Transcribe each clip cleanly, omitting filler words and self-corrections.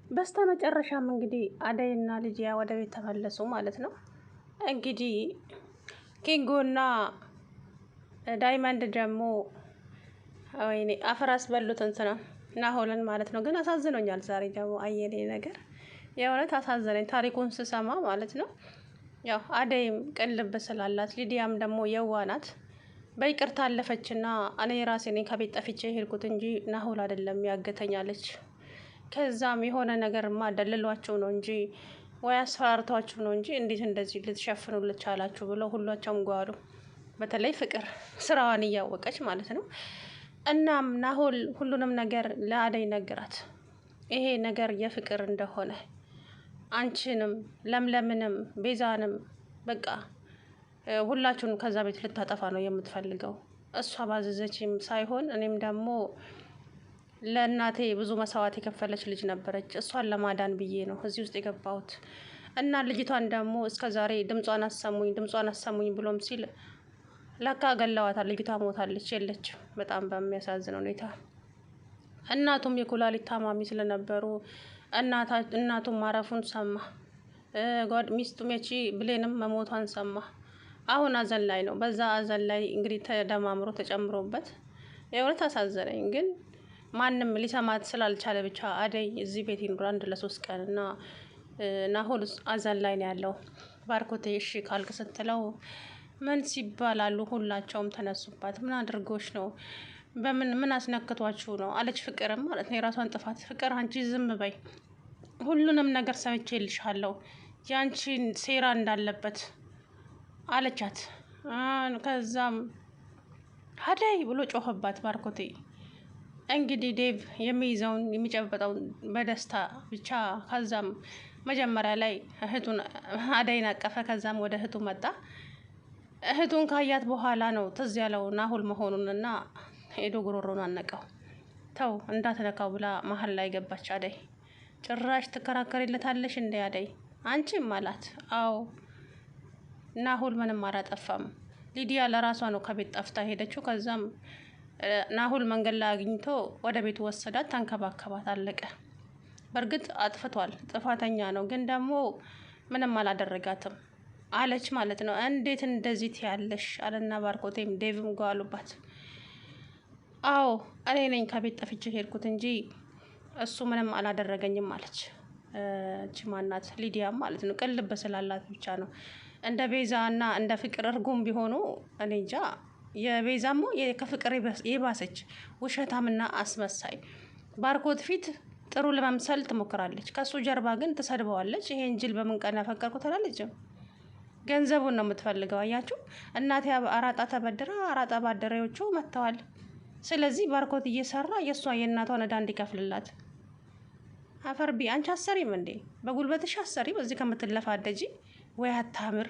በስተመጨረሻም እንግዲህ አደይና ልጅያ ወደ ቤት ተመለሱ ማለት ነው። እንግዲህ ኪንጎና ዳይመንድ ደግሞ ወይኔ አፈር አስበሉት እንትና ናሆልን ማለት ነው። ግን አሳዝኖኛል ዛሬ ደግሞ አየሌ ነገር የእውነት አሳዘነኝ ታሪኩን ስሰማ ማለት ነው። ያው አደይም ቅን ልብ ስላላት ሊዲያም ደግሞ የዋናት በይቅርታ አለፈችና እኔ ራሴ ነኝ ከቤት ጠፍቼ ሄድኩት እንጂ ናሆል አይደለም ያገተኛለች። ከዛም የሆነ ነገርማ ደልሏቸው ነው እንጂ ወይ አስፈራርቷቸው ነው እንጂ እንዴት እንደዚህ ልትሸፍኑልት ቻላችሁ ብለው ሁላቸውም ጓሉ። በተለይ ፍቅር ስራዋን እያወቀች ማለት ነው። እናም ናሆል ሁሉንም ነገር ለአደይ ነገራት። ይሄ ነገር የፍቅር እንደሆነ አንቺንም ለምለምንም ቤዛንም በቃ ሁላችሁንም ከዛ ቤት ልታጠፋ ነው የምትፈልገው። እሷ ባዘዘችም ሳይሆን እኔም ደግሞ ለእናቴ ብዙ መስዋዕት የከፈለች ልጅ ነበረች። እሷን ለማዳን ብዬ ነው እዚህ ውስጥ የገባሁት። እና ልጅቷን ደግሞ እስከ ዛሬ ድምጿን አሰሙኝ ብሎም ሲል ለካ ገለዋታል። ልጅቷ ሞታለች፣ የለችም። በጣም በሚያሳዝን ሁኔታ እናቱም የኩላሊት ታማሚ ስለነበሩ እናቱም ማረፉን ሰማ። ሚስቱም የቺ ብሌንም መሞቷን ሰማ። አሁን አዘን ላይ ነው። በዛ አዘን ላይ እንግዲህ ተደማምሮ ተጨምሮበት የእውነት አሳዘነኝ። ግን ማንም ሊሰማት ስላልቻለ ብቻ አደይ እዚህ ቤት ይኑር አንድ ለ3 ቀን እና ናሆል አዘን ላይ ነው ያለው። ባርኮቴ እሺ ካልክ ስትለው ምን ሲባላሉ ሁላቸውም ተነሱባት። ምን አድርጎች ነው? ምን አስነክቷችሁ ነው አለች። ፍቅርም ማለት ነው የራሷን ጥፋት። ፍቅር አንቺ ዝም በይ፣ ሁሉንም ነገር ሰምቼልሻለሁ፣ ያንቺን ሴራ እንዳለበት አለቻት። ከዛም አደይ ብሎ ጮኸባት ባርኮቴ። እንግዲህ ዴቭ የሚይዘውን የሚጨበጠውን በደስታ ብቻ። ከዛም መጀመሪያ ላይ እህቱን አደይን አቀፈ። ከዛም ወደ እህቱ መጣ። እህቱን ካያት በኋላ ነው ትዝ ያለው ናሆል መሆኑንና ሄዶ ጉሮሮን አነቀው። ተው እንዳትነካው ብላ መሀል ላይ ገባች አደይ። ጭራሽ ትከራከሪለታለሽ እንደ አደይ አንቺም አላት። አዎ ናሆል ምንም አላጠፋም። ሊዲያ ለራሷ ነው ከቤት ጠፍታ ሄደችው። ከዛም ናሆል መንገድ ላይ አግኝቶ ወደ ቤቱ ወሰዳት፣ ተንከባከባት፣ አለቀ። በእርግጥ አጥፍቷል፣ ጥፋተኛ ነው፣ ግን ደግሞ ምንም አላደረጋትም አለች ማለት ነው። እንዴት እንደዚህ ትያለሽ አለና ባርኮቴም ዴቭም ጓሉባት። አዎ እኔ ነኝ ከቤት ጠፍቼ ሄድኩት እንጂ እሱ ምንም አላደረገኝም አለች። እቺ ማናት ሊዲያም ማለት ነው። ቅን ልብ ስላላት ብቻ ነው። እንደ ቤዛና እንደ ፍቅር እርጉም ቢሆኑ እኔ እንጃ። የቤዛሞ ከፍቅር የባሰች ውሸታምና አስመሳይ። ባርኮት ፊት ጥሩ ለመምሰል ትሞክራለች፣ ከሱ ጀርባ ግን ትሰድበዋለች። ይሄን ጅል በምን ቀን ያፈቀርኩ ትላለች። ገንዘቡን ነው የምትፈልገው። አያችሁ፣ እናቴ አራጣ ተበድራ አራጣ ባደሬዎቹ መጥተዋል። ስለዚህ ባርኮት እየሰራ የእናቷን ዕዳ እንዲከፍልላት። አፈርቢ አንቺ አሰሪም እንዴ? በጉልበትሽ አሰሪ በዚህ ከምትለፋደጂ። ወይ አታምር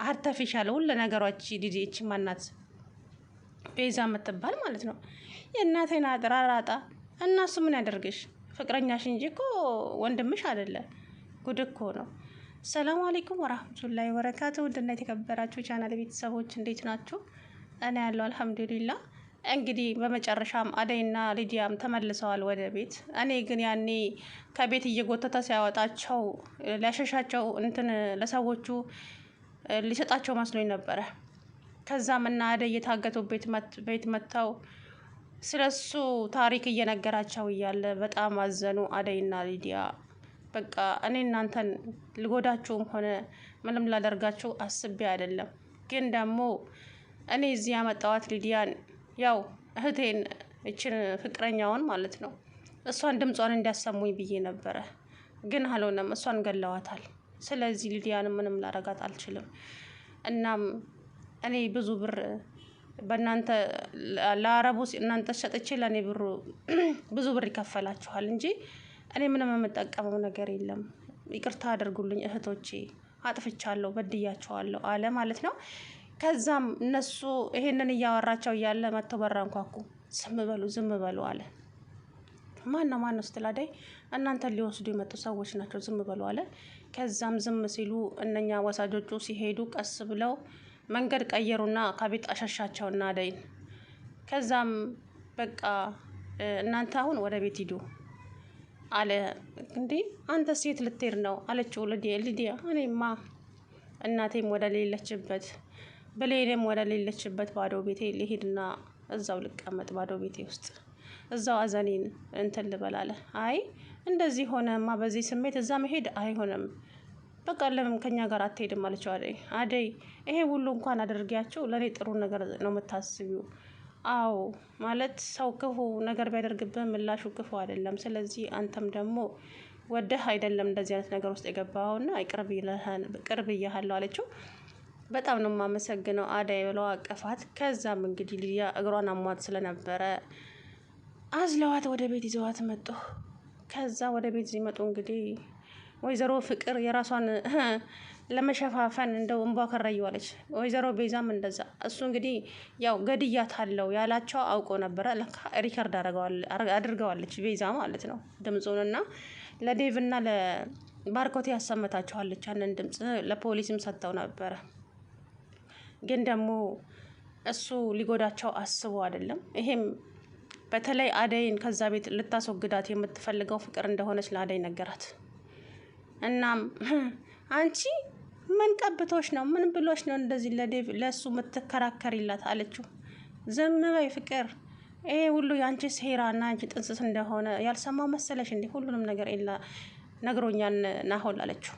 አርተፊሻል ሁሉ ነገሮች ዲዲች ማናት ቤዛ የምትባል ማለት ነው። የእናቴን አራጣ እና እሱ ምን ያደርግሽ? ፍቅረኛሽ እንጂ እኮ ወንድምሽ አይደለ። ጉድ እኮ ነው። ሰላም አለይኩም ወራህመቱላሂ ወበረካቱ። ውድና የተከበራችሁ ቻናል ቤተሰቦች እንዴት ናችሁ? እኔ ያለው አልሐምዱሊላህ። እንግዲህ በመጨረሻም አደይና ሊዲያም ተመልሰዋል ወደ ቤት። እኔ ግን ያኔ ከቤት እየጎተተ ሲያወጣቸው ሊያሸሻቸው ለሰዎቹ ሊሰጣቸው መስሎኝ ነበረ። ከዛም እና አደይ የታገቱ ቤት መጥተው ስለሱ ታሪክ እየነገራቸው እያለ በጣም አዘኑ አደይና ሊዲያ። በቃ እኔ እናንተን ልጎዳችሁም ሆነ ምንም ላደርጋችሁ አስቤ አይደለም፣ ግን ደግሞ እኔ እዚህ ያመጣዋት ሊዲያን ያው እህቴን እችን ፍቅረኛውን ማለት ነው እሷን ድምጿን እንዲያሰሙኝ ብዬ ነበረ፣ ግን አልሆነም። እሷን ገለዋታል። ስለዚህ ሊዲያን ምንም ላረጋት አልችልም። እናም እኔ ብዙ ብር በእናንተ ለአረቡ እናንተ ሸጥቼ ለእኔ ብሩ ብዙ ብር ይከፈላችኋል እንጂ እኔ ምንም የምጠቀመው ነገር የለም። ይቅርታ አድርጉልኝ እህቶቼ፣ አጥፍቻለሁ፣ በድያቸዋለሁ አለ ማለት ነው። ከዛም እነሱ ይሄንን እያወራቸው እያለ መጥተው በር አንኳኩ። ዝም በሉ አለ። ማን ነው ስትል አደይ እናንተን ሊወስዱ የመጡ ሰዎች ናቸው፣ ዝም በሉ አለ። ከዛም ዝም ሲሉ እነኛ ወሳጆቹ ሲሄዱ ቀስ ብለው መንገድ ቀየሩና ከቤት አሸሻቸውና አደይን። ከዛም በቃ እናንተ አሁን ወደ ቤት ሂዱ፣ አለ። እንዴ አንተ ሴት ልትሄድ ነው አለችው ሊዲያ። እኔማ እናቴም ወደ ሌለችበት ብሌንም ወደ ሌለችበት ባዶ ቤቴ ልሄድና እዛው ልቀመጥ ባዶ ቤቴ ውስጥ እዛው አዘኔን እንትን ልበላለ። አይ እንደዚህ ሆነማ በዚህ ስሜት እዛ መሄድ አይሆንም። በቃ ለምን ከኛ ጋር አትሄድም አለችው አደይ። አደይ ይሄ ሁሉ እንኳን አድርጊያቸው ለእኔ ጥሩ ነገር ነው የምታስቢው። አዎ ማለት ሰው ክፉ ነገር ቢያደርግብህ ምላሹ ክፉ አይደለም። ስለዚህ አንተም ደግሞ ወደህ አይደለም እንደዚህ አይነት ነገር ውስጥ የገባኸውና ቅርብ እያለሁ አለችው። በጣም ነው የማመሰግነው አደይ ብለው አቀፋት። ከዛም እንግዲህ ሊዲያ እግሯን አሟት ስለነበረ አዝለዋት ወደ ቤት ይዘዋት መጡ። ከዛ ወደ ቤት ሲመጡ እንግዲህ ወይዘሮ ፍቅር የራሷን ለመሸፋፈን እንደው እንቧ ከረየዋለች። ወይዘሮ ቤዛም እንደዛ። እሱ እንግዲህ ያው ገድያታለሁ ያላቸው አውቆ ነበረ። ለካ ሪከርድ አድርገዋለች ቤዛ ማለት ነው ድምፁንና ለዴቭና ለባርኮቴ ያሰመታቸዋለች። ያንን ድምፅ ለፖሊስም ሰጥተው ነበረ። ግን ደግሞ እሱ ሊጎዳቸው አስቦ አይደለም። ይሄም በተለይ አደይን ከዛ ቤት ልታስወግዳት የምትፈልገው ፍቅር እንደሆነች ለአደይ ነገራት። እናም አንቺ ምን ቀብቶች ነው ምን ብሎች ነው እንደዚህ ለዴቭ ለእሱ የምትከራከሪላት አለችው። ዝም በይ ፍቅር፣ ይሄ ሁሉ የአንቺ ሴራና አንቺ ጥንስስ እንደሆነ ያልሰማው መሰለሽ እንዴ? ሁሉንም ነገር ኤላ ነግሮኛል ናሆል አለችው።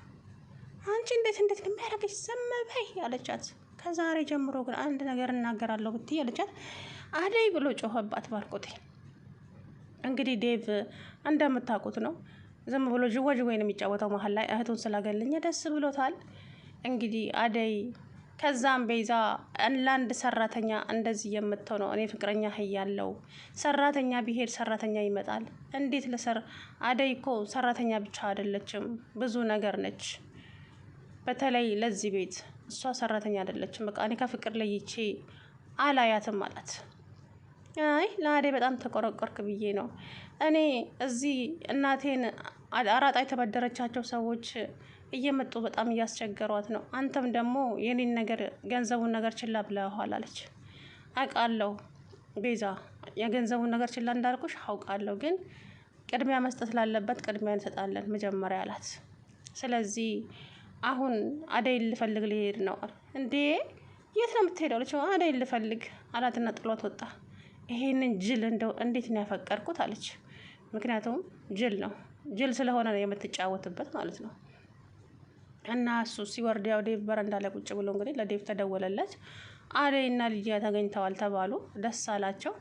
አንቺ እንዴት ነው የሚያደርገች? ዝም በይ አለቻት። ከዛሬ ጀምሮ ግን አንድ ነገር እናገራለሁ ብትይ አለቻት። አደይ ብሎ ጮኸባት ባርኮቴ። እንግዲህ ዴቭ እንደምታውቁት ነው ዝም ብሎ ጅዋጅዌ ነው የሚጫወተው። መሀል ላይ እህቱን ስላገለኘ ደስ ብሎታል። እንግዲህ አደይ ከዛም ቤዛ ለአንድ ሰራተኛ እንደዚህ የምትሆነው እኔ ፍቅረኛ ያለው ሰራተኛ ቢሄድ ሰራተኛ ይመጣል። እንዴት አደይ እኮ ሰራተኛ ብቻ አይደለችም ብዙ ነገር ነች። በተለይ ለዚህ ቤት እሷ ሰራተኛ አይደለችም። በቃ እኔ ከፍቅር ለይቼ አላያትም አላት። አይ ለአደይ በጣም ተቆረቆርክ ብዬ ነው። እኔ እዚህ እናቴን አራጣ የተበደረቻቸው ሰዎች እየመጡ በጣም እያስቸገሯት ነው። አንተም ደግሞ የኔን ነገር ገንዘቡን ነገር ችላ ብለዋል አለች። አውቃለሁ ቤዛ የገንዘቡን ነገር ችላ እንዳልኩሽ አውቃለሁ፣ ግን ቅድሚያ መስጠት ላለበት ቅድሚያ እንሰጣለን መጀመሪያ አላት። ስለዚህ አሁን አደይ ልፈልግ ሊሄድ ነው። እንዴ የት ነው የምትሄደው? አለች። አደይ ልፈልግ አላትና ጥሏት ወጣ። ይሄንን ጅል እንደው እንዴት ነው ያፈቀርኩት አለች። ምክንያቱም ጅል ነው፣ ጅል ስለሆነ ነው የምትጫወትበት ማለት ነው። እና እሱ ሲወርድ ያው ዴቭ በረንዳ ላይ ቁጭ ብሎ እንግዲህ ለዴቭ ተደወለለት። አደይና ሊዲያ ተገኝተዋል ተባሉ። ደስ አላቸው።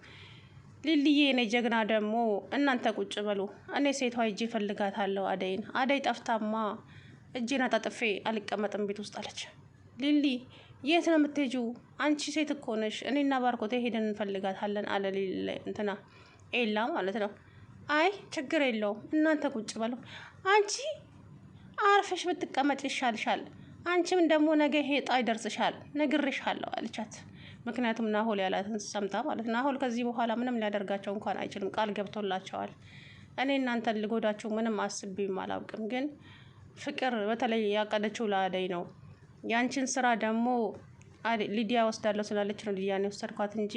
ሊልዬ እኔ ጀግና ደግሞ እናንተ ቁጭ በሉ፣ እኔ ሴቷ ሂጄ እፈልጋታለሁ አደይን። አደይ ጠፍታማ እጄን አጣጥፌ አልቀመጥም ቤት ውስጥ አለች። ሊሊ የት ነው የምትሄጂው? አንቺ ሴት እኮ ነሽ። እኔና ባርኮቴ ሄደን እንፈልጋታለን አለ እንትና ኤላ ማለት ነው። አይ ችግር የለውም እናንተ ቁጭ በለው፣ አንቺ አርፈሽ ብትቀመጭ ይሻልሻል። አንቺም ደግሞ ነገ ይሄ ዕጣ ይደርስሻል ነግሬሻለሁ አለቻት። ምክንያቱም ናሆል ያላትን ሰምታ ማለት ናሆል ከዚህ በኋላ ምንም ሊያደርጋቸው እንኳን አይችልም፣ ቃል ገብቶላቸዋል። እኔ እናንተን ልጎዳችሁ ምንም አስቤም አላውቅም፣ ግን ፍቅር በተለይ ያቀደችው ለአደይ ነው። ያንቺን ስራ ደግሞ ሊዲያ ወስዳለሁ ስላለች ነው ሊዲያን የወሰድኳት እንጂ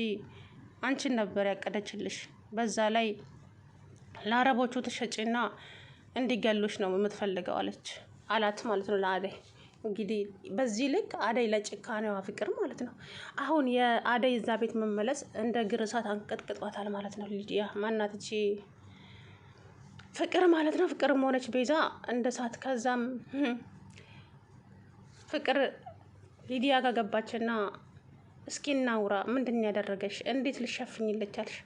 አንቺን ነበር ያቀደችልሽ። በዛ ላይ ለአረቦቹ ትሸጪና እንዲገሉሽ ነው የምትፈልገው አላት ማለት ነው ለአደይ። እንግዲህ በዚህ ልክ አደይ ለጭካኔዋ ፍቅር ማለት ነው። አሁን የአደይ እዛ ቤት መመለስ እንደ ግርሳት አንቀጥቅጧታል ማለት ነው። ሊዲያ ማናት እቺ ፍቅር ማለት ነው። ፍቅርም ሆነች ቤዛ እንደ ሳት። ከዛም ፍቅር ሊዲያ ጋር ገባችና እስኪ እናውራ፣ ምንድን ያደረገሽ? እንዴት ልሸፍኝልሽ አልሽ?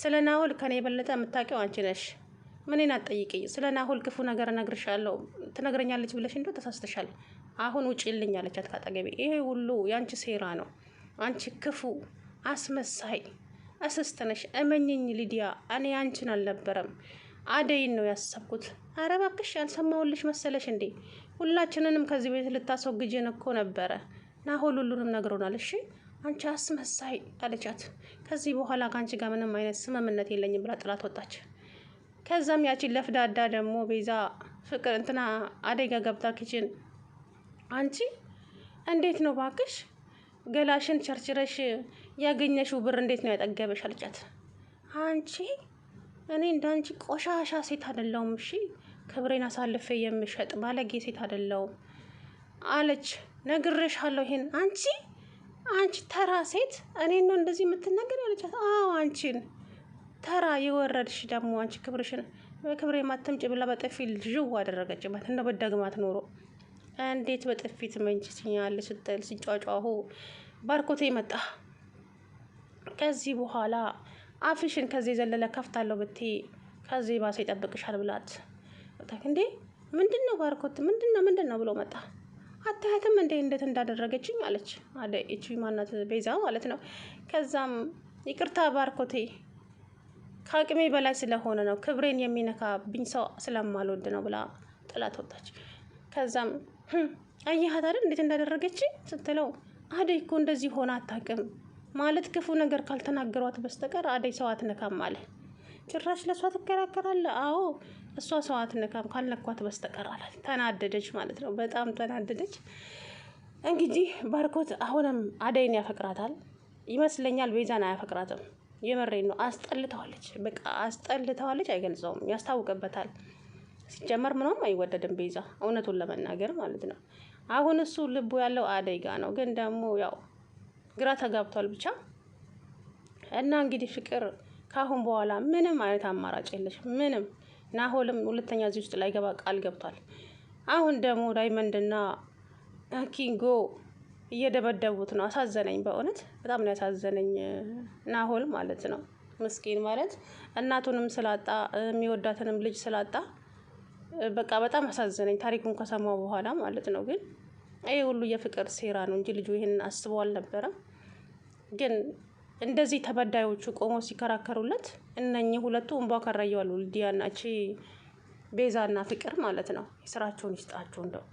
ስለ ናሆል ከኔ የበለጠ የምታውቂው አንቺ ነሽ። ምንን አትጠይቂኝ። ስለ ናሆል ክፉ ነገር እነግርሻለሁ ትነግረኛለች ብለሽ እንደው ተሳስተሻል። አሁን ውጪልኝ አለቻት ካጠገቤ። ይሄ ሁሉ የአንቺ ሴራ ነው። አንቺ ክፉ አስመሳይ እስስት ነሽ። እመኝኝ ሊዲያ፣ እኔ አንቺን አልነበረም አደይን ነው ያሰብኩት። አረ እባክሽ ያልሰማሁልሽ መሰለሽ እንዴ? ሁላችንንም ከዚህ ቤት ልታስወግጂን እኮ ነበረ። ናሆል ሁሉንም ነግሮናል። እሺ አንቺ አስመሳይ አለቻት። ከዚህ በኋላ ከአንቺ ጋር ምንም አይነት ስምምነት የለኝም ብላ ጥላት ወጣች። ከዛም ያቺን ለፍዳዳ ደግሞ ቤዛ ፍቅር እንትና አደይ ጋር ገብታ ኪችን አንቺ እንዴት ነው ባክሽ ገላሽን ቸርችረሽ ያገኘሽው ብር እንዴት ነው ያጠገበሽ አለቻት። አንቺ እኔ እንዳንቺ ቆሻሻ ሴት አይደለሁም። እሺ ክብሬን አሳልፌ የምሸጥ ባለጌ ሴት አይደለሁም አለች። ነግሬሻለሁ ይሄን አንቺ ተራ ሴት እኔን ነው እንደዚህ የምትናገር ያለቻት። አዎ አንቺን ተራ የወረድሽ ደግሞ አንቺ ክብርሽን በክብሬ ማትምጭ ብላ በጥፊ ዥው አደረገችበት። እንደ በደግማት ኖሮ እንዴት በጥፊት መንጭኛል ስትል ሲጫጫሁ ባርኮቴ መጣ። ከዚህ በኋላ አፍሽን ከዚህ ዘለለ ከፍታለሁ ብትይ ከዚህ ባሰ ይጠብቅሻል ብላት እንዴ ምንድነው ባርኮት ምንድነው ብሎ መጣ። አታያትም እንዴ እንዴት እንዳደረገችኝ አለች። አደይ እቺ ማናት ቤዛ ማለት ነው። ከዛም ይቅርታ ባርኮቴ ከአቅሜ በላይ ስለሆነ ነው ክብሬን የሚነካብኝ ሰው ስለማልወድ ነው ብላ ጥላት ወጣች። ከዛም አየሃት አይደል እንዴት እንዳደረገችኝ ስትለው አደይ እኮ እንደዚህ ሆነ አታውቅም ማለት ክፉ ነገር ካልተናገሯት በስተቀር አደይ ሰው አትነካም አለ። ጭራሽ ለሷ ትከራከራለህ? አዎ እሷ ሰው አትነካም ካልነኳት በስተቀር አላት። ተናደደች ማለት ነው። በጣም ተናደደች። እንግዲህ ባርኮት አሁንም አደይን ያፈቅራታል ይመስለኛል። ቤዛን አያፈቅራትም። የመሬን ነው። አስጠልተዋለች። በቃ አስጠልተዋለች። አይገልጸውም፣ ያስታውቅበታል። ሲጀመር ምንም አይወደድም ቤዛ እውነቱን ለመናገር ማለት ነው። አሁን እሱ ልቡ ያለው አደይ ጋ ነው። ግን ደግሞ ያው ግራ ተጋብቷል ብቻ እና እንግዲህ ፍቅር ካሁን በኋላ ምንም አይነት አማራጭ የለሽ ምንም። ናሆልም ሁለተኛ እዚህ ውስጥ ላይ ገባ ቃል ገብቷል። አሁን ደግሞ ዳይመንድና ኪንጎ እየደበደቡት ነው። አሳዘነኝ፣ በእውነት በጣም ነው ያሳዘነኝ ናሆል ማለት ነው። ምስኪን ማለት እናቱንም ስላጣ የሚወዳትንም ልጅ ስላጣ በቃ በጣም አሳዘነኝ ታሪኩን ከሰማው በኋላ ማለት ነው። ግን ይሄ ሁሉ የፍቅር ሴራ ነው እንጂ ልጁ ይሄንን አስበው አልነበረም። ግን እንደዚህ ተበዳዮቹ ቆመው ሲከራከሩለት እነኚህ ሁለቱ እንቧ ከራየዋሉ ሊዲያና እቺ ቤዛና ፍቅር ማለት ነው። የስራቸውን ይስጣቸው እንደው